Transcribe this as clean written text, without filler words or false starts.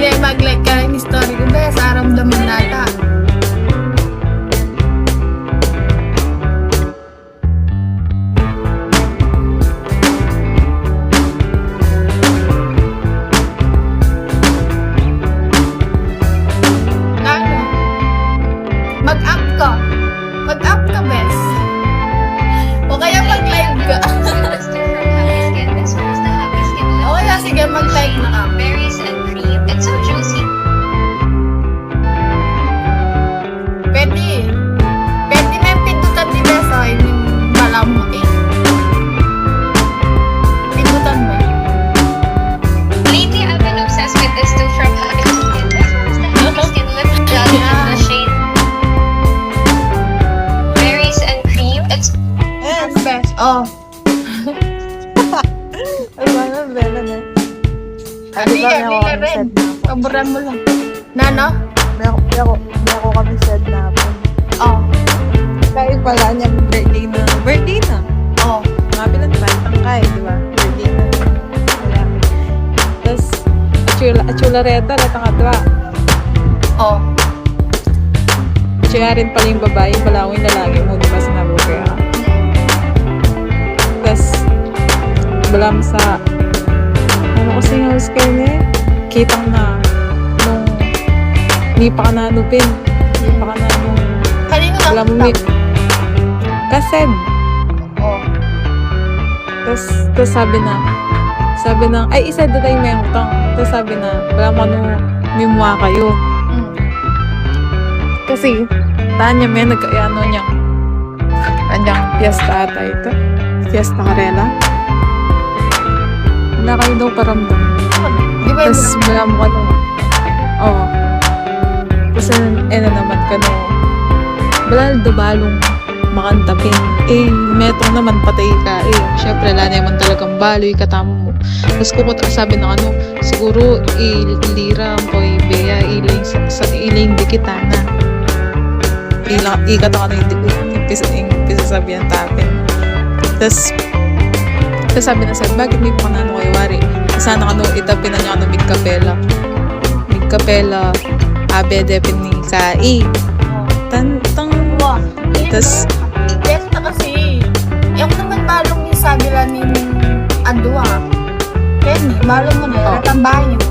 Hindi, mag-like ka ng story ko. Bes, aramdaman nata. Ano? Mag-up ka. Mag-up ka, Bes. O kaya mag-live ka. O kaya sige, mag-live na ka. Berries and cream. It's so juicy. Pwede. Pwede na yung pindutan ni Bes. O, yung balam mo eh. Pindutan mo eh. Lately, I've been obsessed with this too from Happy Skin. This one's the Happy Skin Lip Gel in the shade Berries and Cream. It's Ano, Bes? Oh. Ay, ano, Bella na. Ay, Hindi di ba, ka, may ako hindi ka kami rin. sad na po. Kaburan mo lang. Nano? May ako kami sad na po. Oh. Kaya pala niya, birthday na. Birthday na. Oh. Mabilan pa, tangkay, di ba? Birthday na. Wala. Tapos, atsulareta, latang-atwa. Oh. Siya rin pala yung babae, pala ako yung lalaki mo, di ba sinabi ko kaya? Tapos, balam sa, ano kasi yung house kayo na eh, kitang na, nung, hindi pa ka nanupin, hindi pa ka na nung, Kanino wala mo lang? may, kased. Oh. Tapos sabi na, ay isa na tayo may utang. Tapos sabi na, wala mo ano, may mukha kayo. Mm. Kasi, tahan niya may nagkayano niya. Kanyang fiesta ata ito. Fiesta Karela. Wala kayo daw paramdam. Di ba Tapos yun? wala mo ka daw. Oo. Tapos na naman ka no. Wala balong makantapin. Eh, metong naman patay ka. Eh, syempre, wala naman talagang baloy katamo mo. Tapos kukuta sabi ng ano, siguro ilira ko bea iling dikita na. Ikata ka na yung pisasabihan tapin. Tapos sabi na sabi, bakit may panano kayo wari? Sana ano, itapin na niya ano, migkapela, abede ni kai. Tantang. Wah. Tapos, Yes na kasi. Yung naman balong yung sabi lang ni Adwa. Kenny, balong mo na. Oh. Natambahan yun.